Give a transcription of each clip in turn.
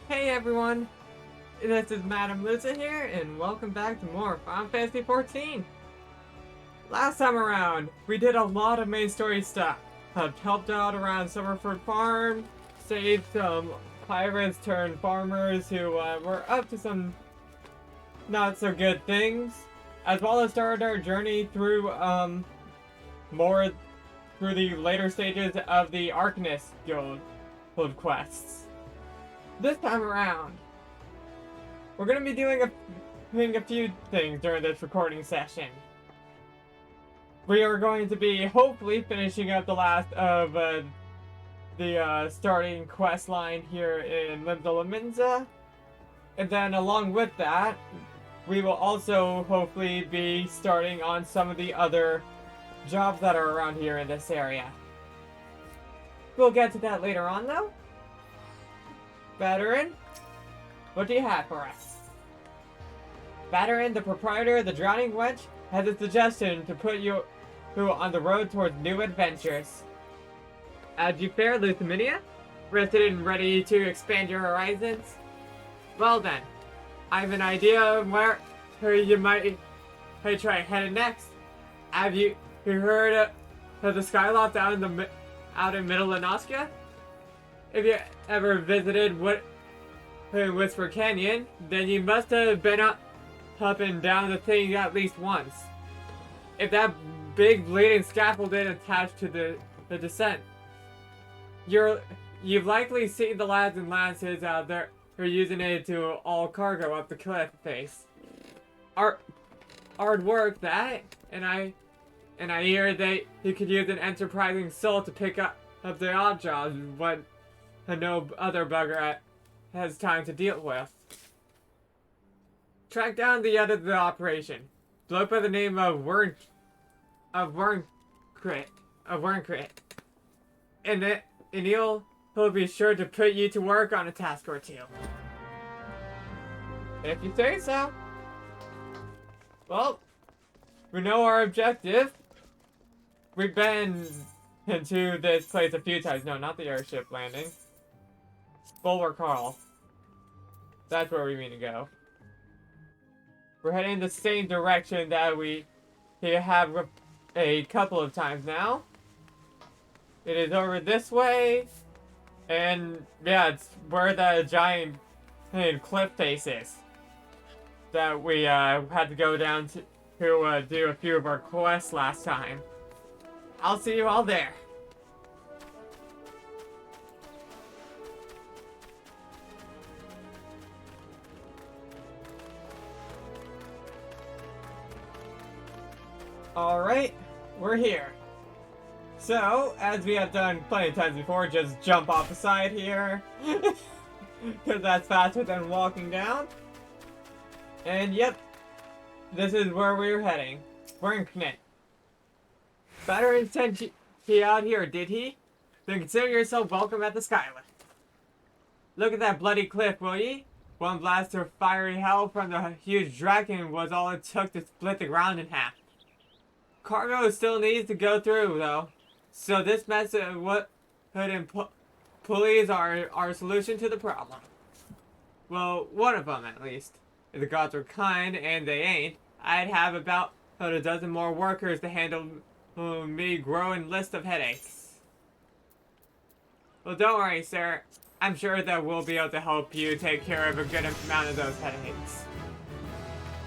Hey everyone, this is Madam Lusa here, and welcome back to more Final Fantasy XIV. Last time around, we did a lot of main story stuff. Helped out around Summerford Farm, saved some pirates turned farmers who were up to some not so good things, as well as started our journey through more through the later stages of the Arcanist Guild quests. This time around, we're going to be doing a few things during this recording session. We are going to be hopefully finishing up the last of the starting quest line here in Lusaminia, and then along with that, we will also hopefully be starting on some of the other jobs that are around here in this area. We'll get to that later on though. Veteran, what do you have for us? Veteran, the proprietor of the Drowning Wench, has a suggestion to put you on the road towards new adventures. As you fare, Lusaminia? Rested and ready to expand your horizons? Well then, I have an idea of where you might try headed next. Have you heard of the Skyloft out in Middle Noskia? If you ever visited Whisper Canyon, then you must have been up and down the thing at least once. If that big bleeding scaffolding attached to the descent, you've likely seen the lads and lasses out there who are using it to haul cargo up the cliff face. Hard work that, and I hear you could use an enterprising soul to pick up the odd jobs when no other bugger has time to deal with. Track down the end of the operation. Bloke by the name of Werncrit. And he'll be sure to put you to work on a task or two. If you say so. Well, we know our objective. We've been into this place a few times. No, not the airship landing. Bulwark Hall. That's where we mean to go. We're heading the same direction that we have a couple of times now. It is over this way. And yeah, it's where the giant cliff face is. That we had to go down to do a few of our quests last time. I'll see you all there. Alright, we're here. So, as we have done plenty of times before, just jump off the side here. Because that's faster than walking down. And yep, this is where we're heading. We're in Knit. Veteran sent you out here, did he? Then consider yourself welcome at the Skylift. Look at that bloody cliff, will ye? One blast of fiery hell from the huge dragon was all it took to split the ground in half. Cargo still needs to go through, though. So this mess of wood and pulleys are our solution to the problem. Well, one of them, at least. If the gods were kind, and they ain't, I'd have about a dozen more workers to handle me growing list of headaches. Well, don't worry, sir. I'm sure that we'll be able to help you take care of a good amount of those headaches.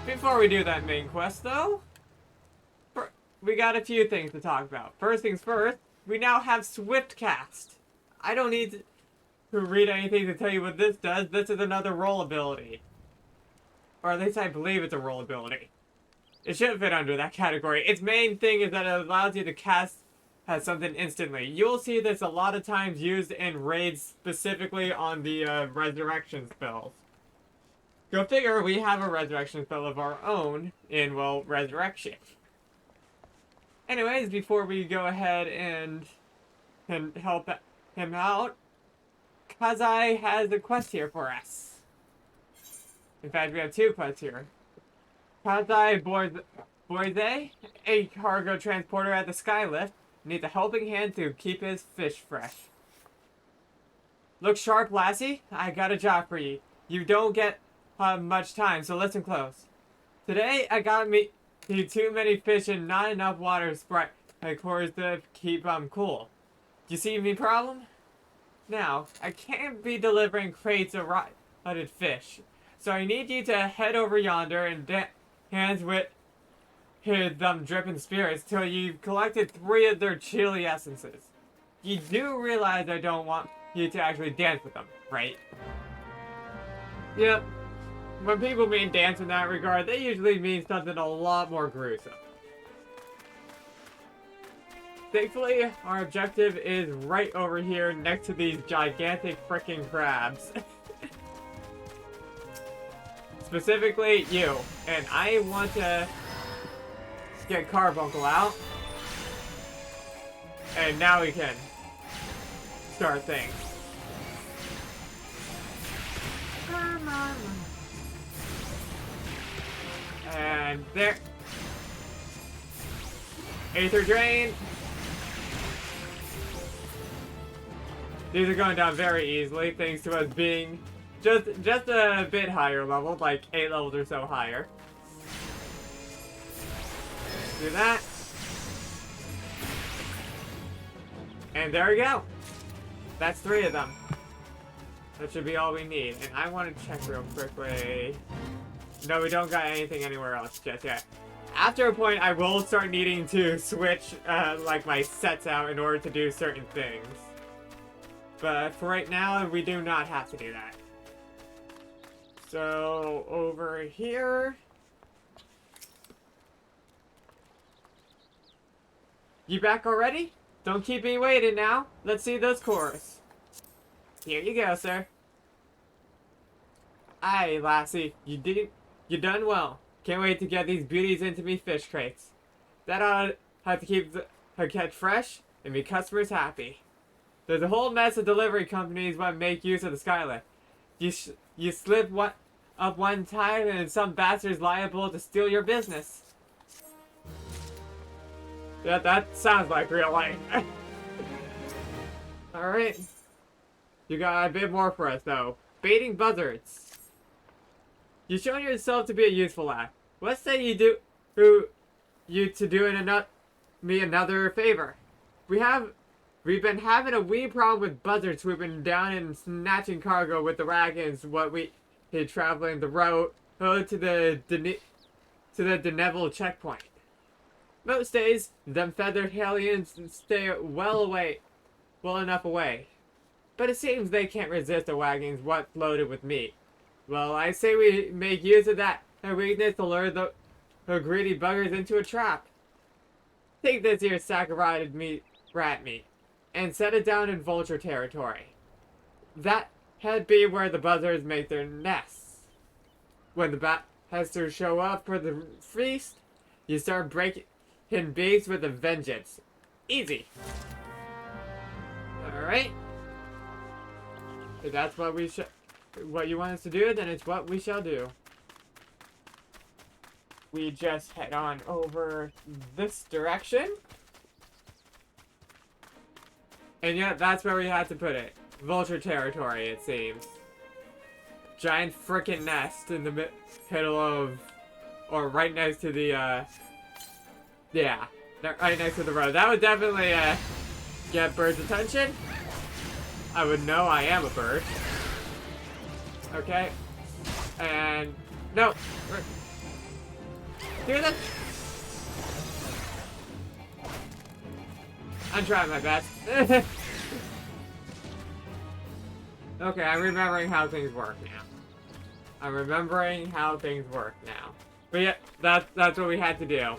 Before we do that main quest, though, we got a few things to talk about. First things first, we now have Swiftcast. I don't need to read anything to tell you what this does. This is another roll ability. Or at least I believe it's a roll ability. It should fit under that category. Its main thing is that it allows you to cast something instantly. You'll see this a lot of times used in raids, specifically on the resurrection spells. Go figure, we have a resurrection spell of our own in, well, resurrection. Anyways, before we go ahead and help him out, Kazai has a quest here for us. In fact, we have two quests here. Kazai Boise, a cargo transporter at the Skylift, needs a helping hand to keep his fish fresh. Look sharp, lassie. I got a job for you. You don't get much time, so listen close. Today, I got me too many fish and not enough water sprite, of course, to keep cool. Do you see me problem? Now, I can't be delivering crates of rotted fish, so I need you to head over yonder and hands with his dripping spirits till you've collected 3 of their chili essences. You do realize I don't want you to actually dance with them, right? Yep. When people mean dance in that regard, they usually mean something a lot more gruesome. Thankfully, our objective is right over here next to these gigantic freaking crabs. Specifically, you. And I want to get Carbuncle out. And now we can start things. And there. Aether Drain. These are going down very easily, thanks to us being just a bit higher level, like 8 levels or so higher. Do that. And there we go. That's 3 of them. That should be all we need. And I want to check real quickly. No, we don't got anything anywhere else just yet. After a point, I will start needing to switch like my sets out in order to do certain things. But for right now, we do not have to do that. So, over here. You back already? Don't keep me waiting now. Let's see those cores. Here you go, sir. Aye, lassie. You done well. Can't wait to get these beauties into me fish crates. That ought to keep her catch fresh and me customers happy. There's a whole mess of delivery companies that make use of the skylift. You slip up one time and some bastard's liable to steal your business. Yeah, that sounds like real life. Alright. You got a bit more for us, though. Baiting buzzards. You've shown yourself to be a useful lad. What say you do me another favor? We've been having a wee problem with buzzards swooping down and snatching cargo with the wagons. What we traveling the road to the Deneville checkpoint. Most days, them feathered aliens stay well enough away. But it seems they can't resist the wagons what's loaded with meat. Well, I say we make use of that weakness to lure the greedy buggers into a trap. Take this here sack of rat meat, and set it down in vulture territory. That had be where the buzzards make their nests. When the bat has to show up for the feast, you start breaking beaks with a vengeance. Easy. Alright. If that's what you want us to do, then it's what we shall do. We just head on over this direction. And yeah, that's where we had to put it. Vulture territory, it seems. Giant frickin' nest in the middle of... Or right next to the, yeah. Right next to the road. That would definitely, get birds' attention. I would know I am a bird. Okay. And... No! Do this! I'm trying my best. Okay, I'm remembering how things work now. I'm remembering how things work now. But yeah, that's what we had to do.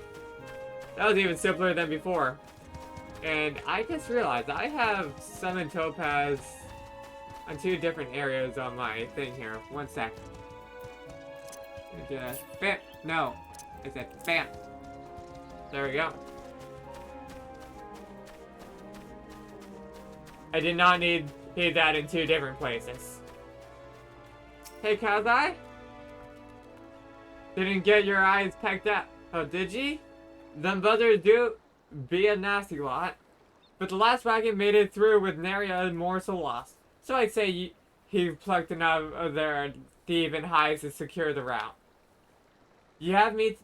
That was even simpler than before. And I just realized I have summoned Topaz on 2 different areas on my thing here. One sec. Bam! No. I said bam. There we go. I did not need that in 2 different places. Hey, Kazai? Didn't get your eyes pecked out. Oh, did ye? Them buzzards do be a nasty lot. But the last wagon made it through with nary a morsel lost. So I'd say he plucked enough of their thieving hides to secure the route. You have me,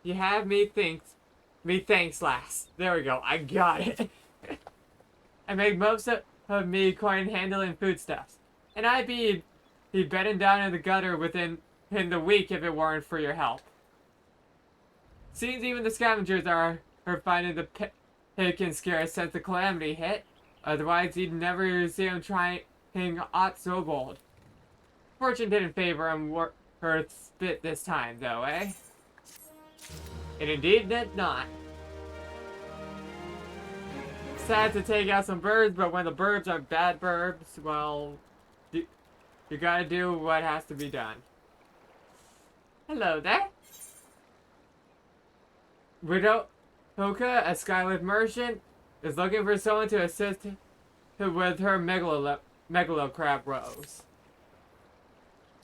you have me thanks, lass. There we go, I got it. I make most of me coin handling foodstuffs, and I'd be bedding down in the gutter within the week if it weren't for your help. Seems even the scavengers are finding the pick scarce since the calamity hit. Otherwise, you'd never see him trying aught so bold. Fortune didn't favor him worth spit this time, though, eh? And indeed did not. Sad to take out some birds, but when the birds are bad birds, well, you gotta do what has to be done. Hello there. Widow Hoka, a Skylift merchant, is looking for someone to assist with her megalo crab rose.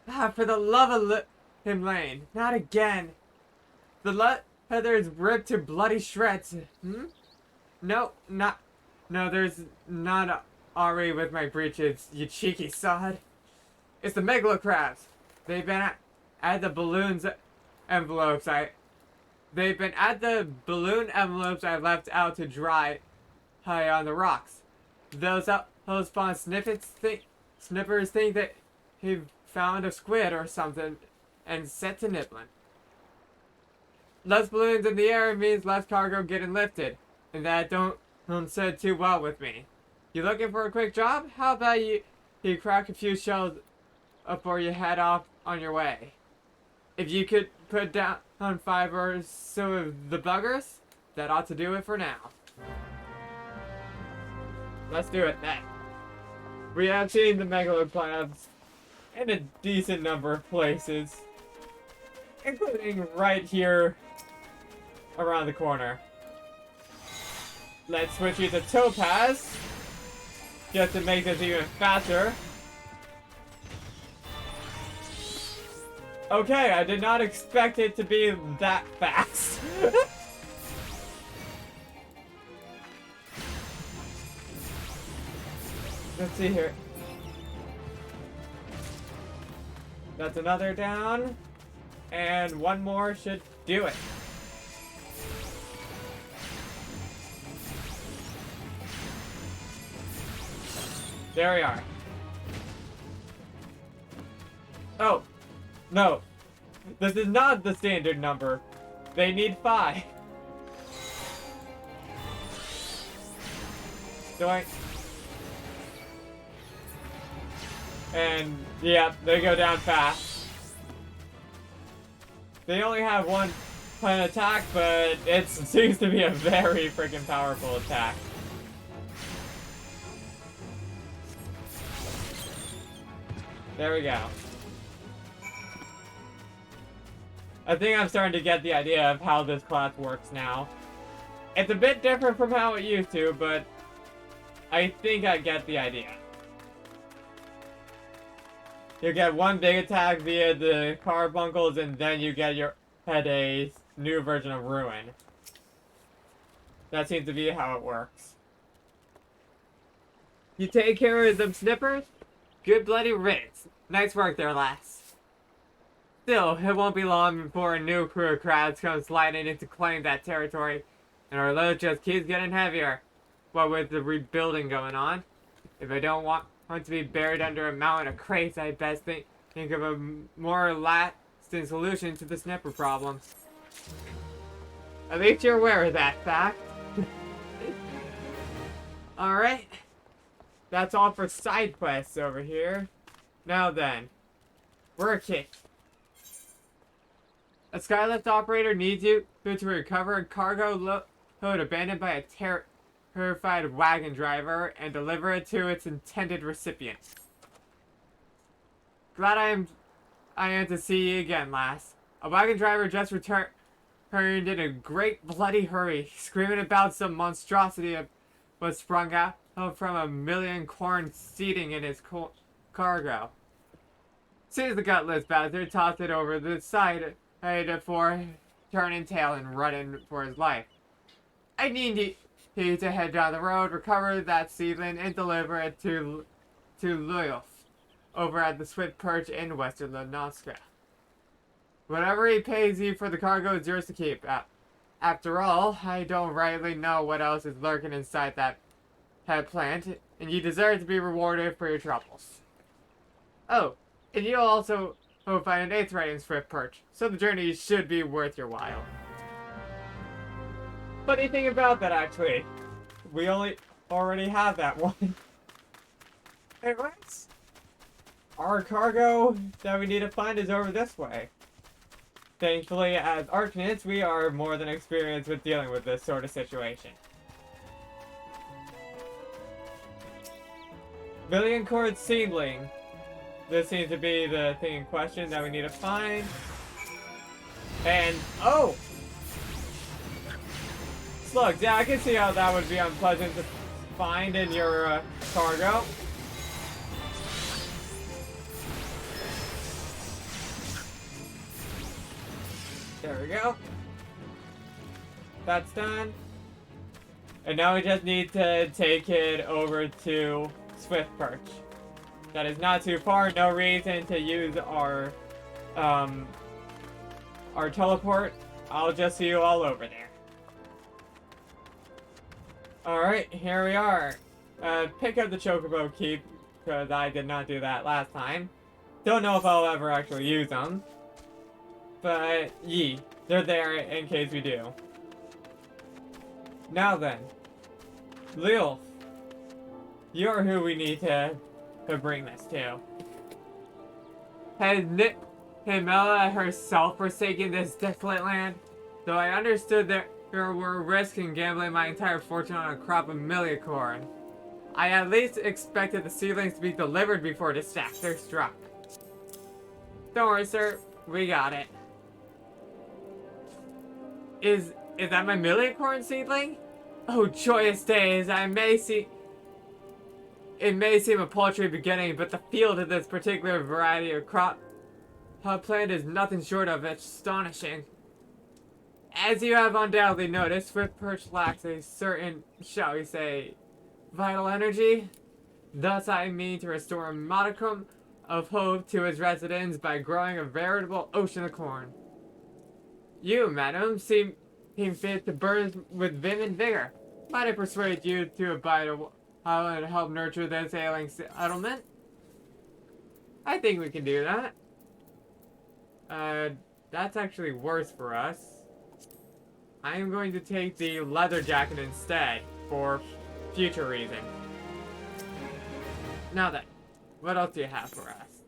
Ah, for the love of him, Lane, not again. The leather is ripped to bloody shreds. No, there's not already with my breeches, you cheeky sod. It's the megalo crabs. They've been at the balloons envelopes They've been at the balloon envelopes I left out to dry high on the rocks. Those spawn snippers think that he found a squid or something and set to nibbling. Less balloons in the air means less cargo getting lifted, and that don't sit too well with me. You looking for a quick job? How about you crack a few shells before you head off on your way? If you could put down 5 or so of the buggers, that ought to do it for now. Let's do it then. We have seen the megaloclabs in a decent number of places, including right here around the corner. Let's switch you to Topaz, just to make this even faster. Okay, I did not expect it to be that fast. Let's see here. That's another down. And one more should do it. There we are. Oh. No. This is not the standard number. They need 5. Doink. And, yeah, they go down fast. They only have one planned attack, but it seems to be a very freaking powerful attack. There we go. I think I'm starting to get the idea of how this class works now. It's a bit different from how it used to, but I think I get the idea. You get one big attack via the carbuncles, and then you get your head a new version of Ruin. That seems to be how it works. You take care of them snippers? Good bloody riddance. Nice work there, lass. Still, it won't be long before a new crew of crabs comes sliding in to claim that territory, and our load just keeps getting heavier. What with the rebuilding going on. If I don't want to be buried under a mountain of crates, I best think of a more lasting solution to the snipper problem. At least you're aware of that fact. Alright. That's all for side quests over here. Now then, work it. A Skylift operator needs you to recover a cargo load abandoned by a terrified wagon driver and deliver it to its intended recipient. Glad I am to see you again, lass. A wagon driver just returned in a great bloody hurry, screaming about some monstrosity that was sprung out from a million corn seeding in his cargo. Soon as the gutless bastard tossed it over the side before turning tail and running for his life. I need you to head down the road, recover that seedling, and deliver it to to Luyolf over at the Swift Perch in Western Lenoska. Whatever he pays you for the cargo is yours to keep. After all, I don't rightly know what else is lurking inside that head plant, and you deserve to be rewarded for your troubles. Oh, and you'll also find an 8th rating Swift Perch, so the journey should be worth your while. Funny thing about that, actually, we already have that one. Anyways, our cargo that we need to find is over this way. Thankfully, as Arcanists, we are more than experienced with dealing with this sort of situation. Billion Cord Seedling. This seems to be the thing in question that we need to find. And, oh! Slugs. Yeah, I can see how that would be unpleasant to find in your cargo. There we go. That's done. And now we just need to take it over to Swift Perch. That is not too far. No reason to use our teleport. I'll just see you all over there. Alright, here we are. Pick up the Chocobo Keep, because I did not do that last time. Don't know if I'll ever actually use them. But, they're there in case we do. Now then, Luyolf, you're who we need to bring this to. Has Himela herself forsaken this desolate land? Though I understood that there were risks in gambling my entire fortune on a crop of millicorn, I at least expected the seedlings to be delivered before disaster struck. Don't worry, sir. We got it. Is that my millicorn seedling? Oh, joyous days! It may seem a paltry beginning, but the field of this particular variety of crop plant is nothing short of astonishing. As you have undoubtedly noticed, Swift Perch lacks a certain, shall we say, vital energy. Thus, I mean to restore a modicum of hope to its residents by growing a veritable ocean of corn. You, madam, seem fit to burn with vim and vigor. Might I persuade you to abide a while and help nurture this ailing settlement? I think we can do that. That's actually worse for us. I am going to take the leather jacket instead, for future reason. Now then, what else do you have for us?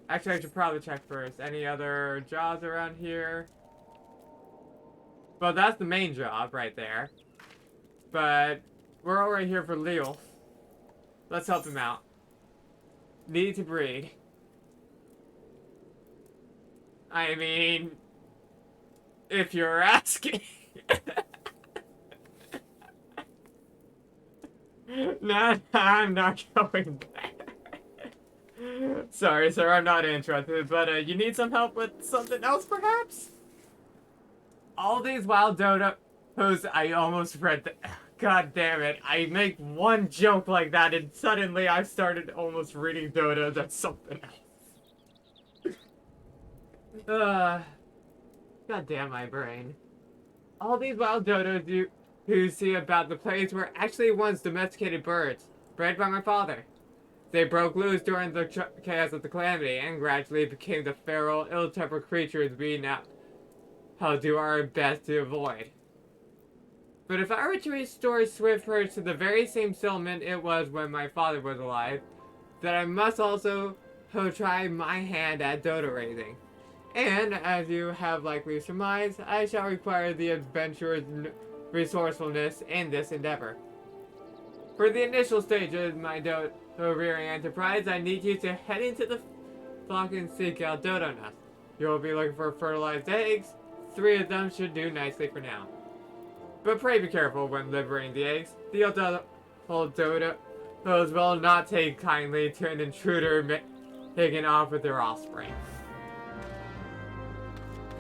Actually, I should probably check first. Any other jobs around here? Well, that's the main job right there. But we're already here for Luyolf. Let's help him out. Need to breed. I mean, if you're asking. No, I'm not going there. Sorry, sir, I'm not interested, but you need some help with something else, perhaps? All these wild dodos, I almost read the... God damn it, I make one joke like that and suddenly I've started almost reading dodos as something else. God damn my brain. All these wild dodos who see about the place were actually once domesticated birds, bred by my father. They broke loose during the chaos of the calamity and gradually became the feral, ill-tempered creatures we now do our best to avoid. But if I were to restore Swift Perch to the very same settlement it was when my father was alive, then I must also try my hand at dodo raising. And, as you have likely surmised, I shall require the adventurer's resourcefulness in this endeavor. For the initial stages of my dodo rearing enterprise, I need you to head into the flock and seek out dodo nests. You'll be looking for fertilized eggs. 3 of them should do nicely for now. But pray be careful when liberating the eggs. The old dodos will not take kindly to an intruder taking off with their offspring.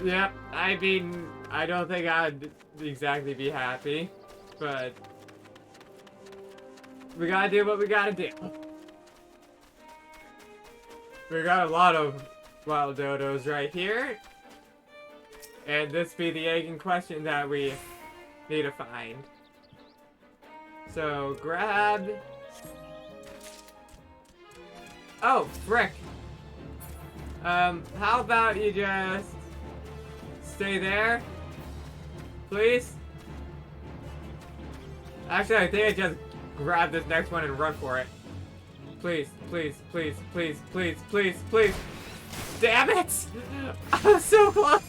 Yep, I mean, I don't think I'd exactly be happy, but we gotta do what we gotta do. We got a lot of wild dodos right here. And this be the egg in question that we need to find. So, grab... Oh, frick. How about you just stay there? Please? Actually, I think I just grab this next one and run for it. Please, please, please, please, please, please, please. Damn it! I was so close!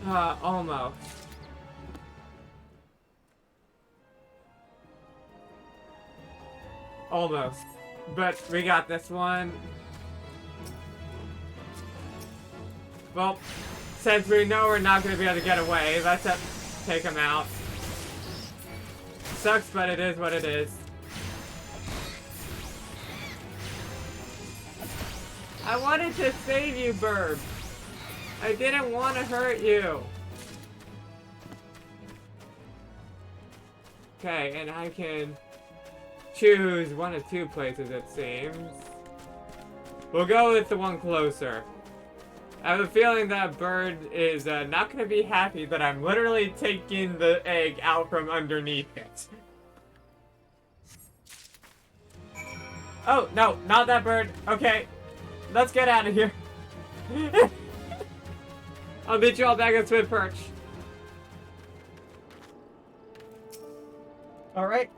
Almost. Almost. But we got this one. Well, since we know we're not going to be able to get away, let's take him out. Sucks, but it is what it is. I wanted to save you, Burb. I didn't want to hurt you. Okay, and I can choose one of two places, it seems. We'll go with the one closer. I have a feeling that bird is not going to be happy that I'm literally taking the egg out from underneath it. Oh, no, not that bird. Okay, let's get out of here. I'll meet you all back at Swift Perch. Alright.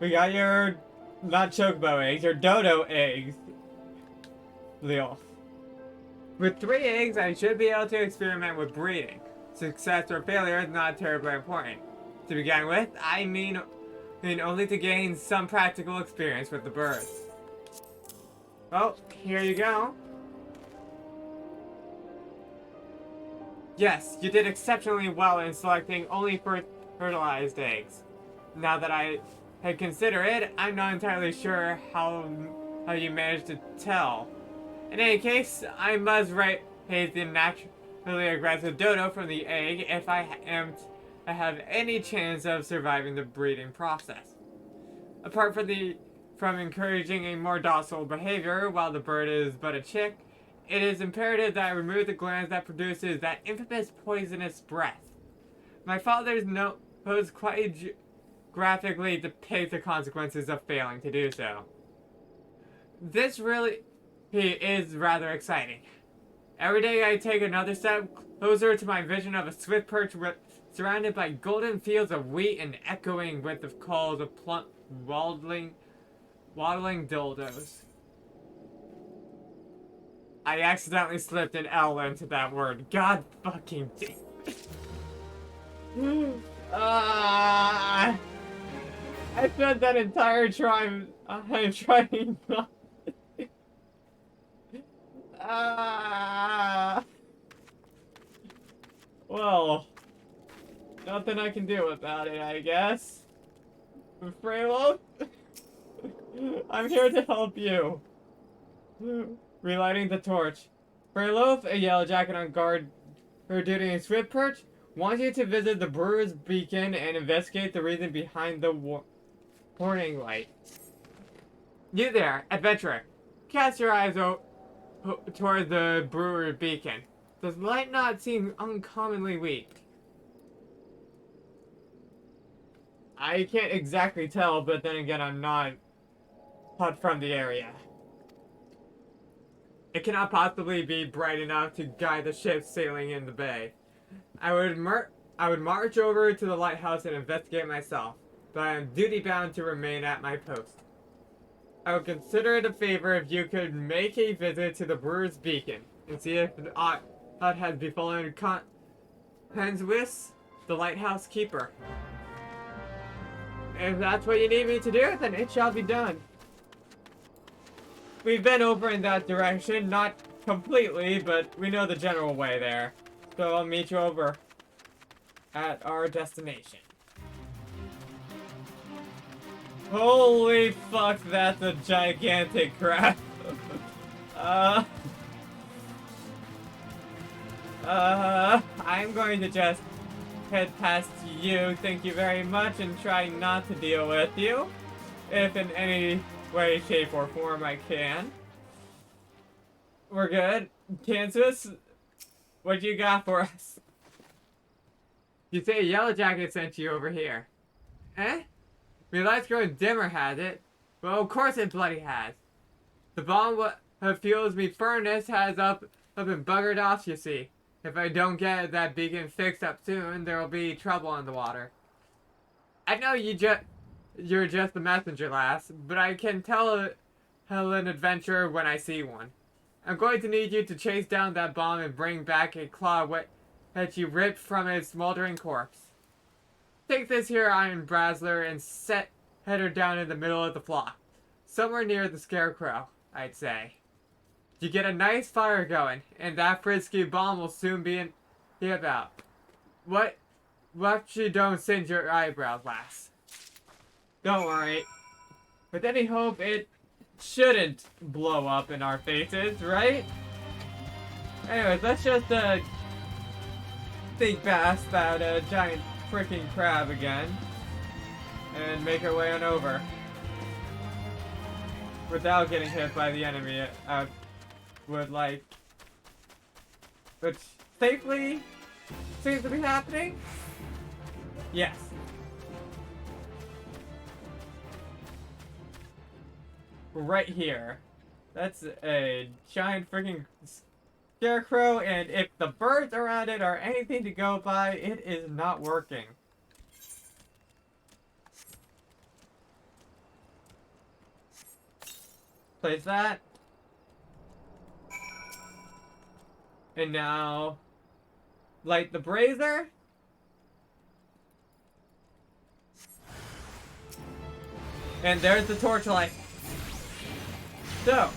We got your, not chocobo eggs, your dodo eggs. Leo. With 3 eggs, I should be able to experiment with breeding. Success or failure is not terribly important. To begin with, I mean only to gain some practical experience with the birds. Well, here you go. Yes, you did exceptionally well in selecting only fertilized eggs. Now that I had considered it, I'm not entirely sure how you managed to tell. In any case, I must raise the naturally aggressive dodo from the egg if I have any chance of surviving the breeding process. Apart from encouraging a more docile behavior while the bird is but a chick, it is imperative that I remove the glands that produces that infamous poisonous breath. My father's note quite graphically depicts the consequences of failing to do so. This really is rather exciting. Every day I take another step closer to my vision of a swift perch surrounded by golden fields of wheat and echoing with the calls of plump, waddling dildos. I accidentally slipped an L into that word. God fucking damn. I spent that entire time trying not. Well, nothing I can do about it, I guess. Freylo, I'm here to help you. Relighting the torch. Freyloaf, a yellow jacket on guard for duty in Swift Perch, wants you to visit the Brewer's Beacon and investigate the reason behind the warning light. You there, adventurer. Cast your eyes toward the Brewer's Beacon. Does the light not seem uncommonly weak? I can't exactly tell, but then again, I'm not hot from the area. It cannot possibly be bright enough to guide the ship sailing in the bay. I would march over to the lighthouse and investigate myself, but I am duty-bound to remain at my post. I would consider it a favor if you could make a visit to the Brewer's Beacon and see if aught has befallen Henswis, the lighthouse keeper. If that's what you need me to do, then it shall be done. We've been over in that direction, not completely, but we know the general way there. So I'll meet you over at our destination. Holy fuck, that's a gigantic crab. I'm going to just head past you, thank you very much, and try not to deal with you. If in any way, shape, or form I can. We're good. Kansas, what you got for us? You say Yellow Jacket sent you over here. Eh? My light's growing dimmer, has it? Well, of course it bloody has. The bomb what fuels me furnace has up and buggered off, you see. If I don't get that beacon fixed up soon, there'll be trouble on the water. I know you're just the messenger, lass, but I can tell an adventurer when I see one. I'm going to need you to chase down that bomb and bring back a claw that you ripped from its smoldering corpse. Take this here iron brazzler and head her down in the middle of the flock. Somewhere near the scarecrow, I'd say. You get a nice fire going, and that frisky bomb will soon be about. What you don't singe your eyebrows, lass. Don't worry. With any hope, it shouldn't blow up in our faces, right? Anyways, let's just think fast about a giant freaking crab again and make our way on over without getting hit by the enemy. Would like, which safely seems to be happening. Yes. Right here. That's a giant freaking scarecrow, and if the birds around it are anything to go by, it is not working. Place that. And now, light the brazier. And there's the torchlight. So,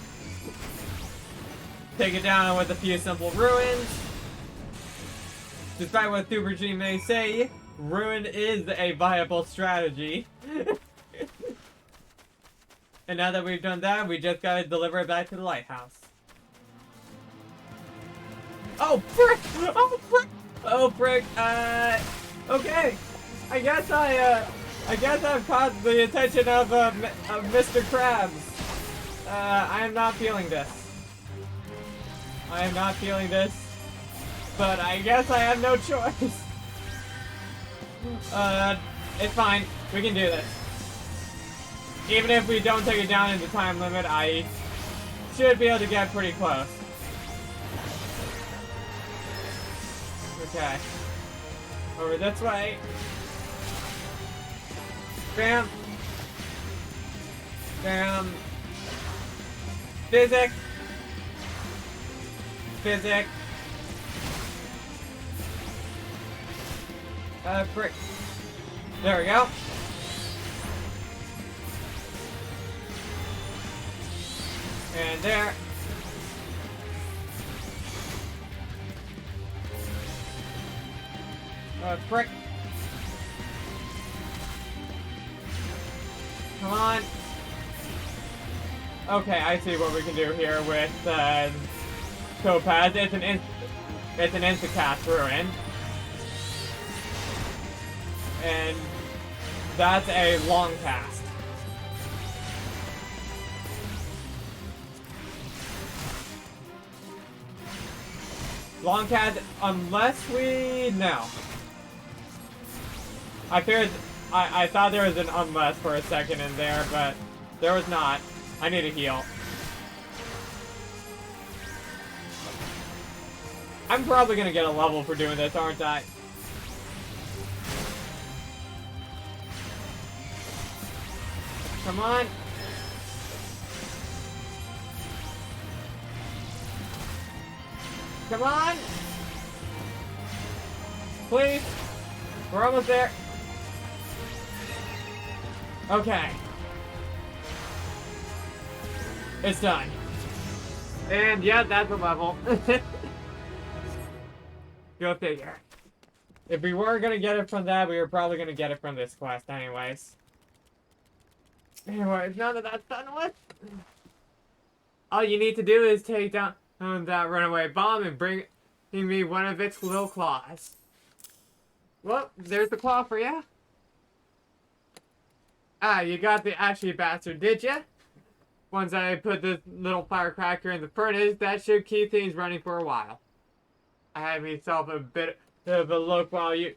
take it down with a few simple ruins. Despite what Thubergy may say, ruin is a viable strategy. And now that we've done that, we just gotta deliver it back to the lighthouse. Oh, frick! Oh, frick! Oh, frick! Okay. I guess I've caught the attention of Mr. Krabs. I am not feeling this. I am not feeling this. But I guess I have no choice. It's fine. We can do this. Even if we don't take it down in the time limit, I should be able to get pretty close. Okay. Over this way. Bam. Bam. Physic. Physic. Frick. There we go. And there. Frick. Come on. Okay, I see what we can do here with Topaz. It's an insta-cast ruin. And that's a long cast. Long cast, unless we... No. I thought there was an unless for a second in there, but there was not. I need a heal. I'm probably gonna get a level for doing this, aren't I? Come on. Come on. Please. We're almost there. Okay. It's done. And yeah, that's a level. Go figure. If we were gonna get it from that, we were probably gonna get it from this quest anyways. Anyways, now that that's done with, all you need to do is take down that runaway bomb and bring me one of its little claws. Well, there's the claw for you. Ah, you got the ashy bastard, did ya? Once I put this little firecracker in the furnace, that should keep things running for a while. I had myself a bit of a look while you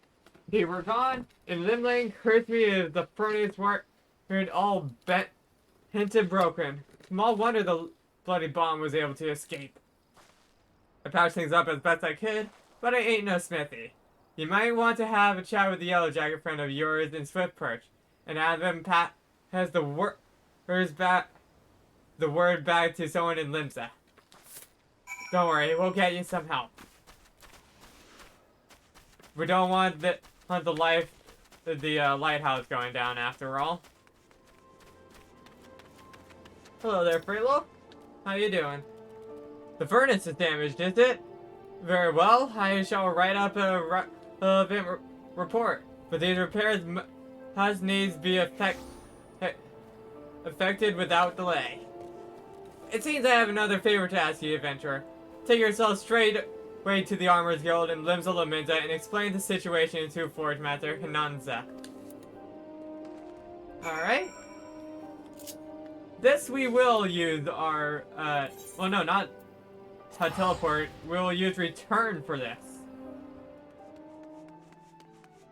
were gone, and Limling hurt me if the furnace weren't all bent and broken. Small wonder the bloody bomb was able to escape. I patched things up as best I could, but I ain't no smithy. You might want to have a chat with the yellow jacket friend of yours in Swift Perch, and have him has the word back to someone in Limsa. Don't worry, we'll get you some help. We don't want the lighthouse going down after all. Hello there, Freelo. How you doing? The furnace is damaged, is it? Very well, I shall write up a relevant report. But these repairs must needs be effected without delay. It seems I have another favor to ask you, adventurer. Take yourself straight away to the Armor's Guild in Limsa Laminza and explain the situation to Forge Master Hinanza. Alright. This we will use our, well no, not teleport. We'll use return for this.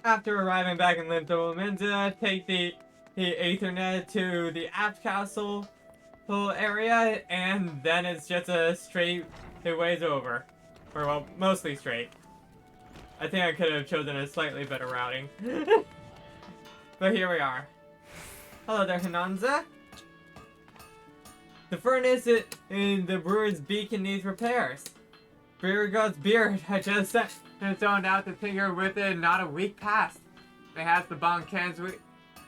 After arriving back in Limsa Laminza, take the Aethernet to the Apt Castle area, and then it's just a straight ways over. Or, well, mostly straight. I think I could have chosen a slightly better routing. But here we are. Hello there, Hinanza. The furnace in the brewer's beacon needs repairs. Beer goes beard. I just zoned out the finger with it not a week past. It has the bomb cans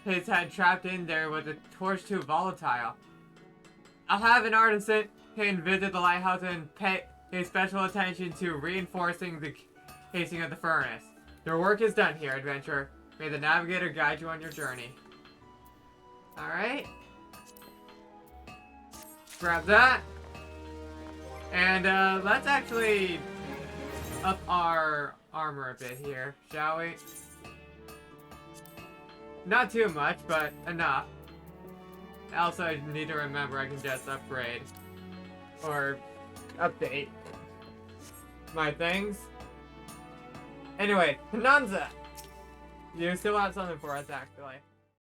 his had trapped in there with a torch too volatile. I'll have an artisan visit the lighthouse and pay special attention to reinforcing the casing of the furnace. Your work is done here, adventurer. May the navigator guide you on your journey. Alright. Grab that. And let's actually up our armor a bit here, shall we? Not too much, but enough. Also, I need to remember I can just upgrade. Or update my things. Anyway, Hinanza! You still have something for us, actually.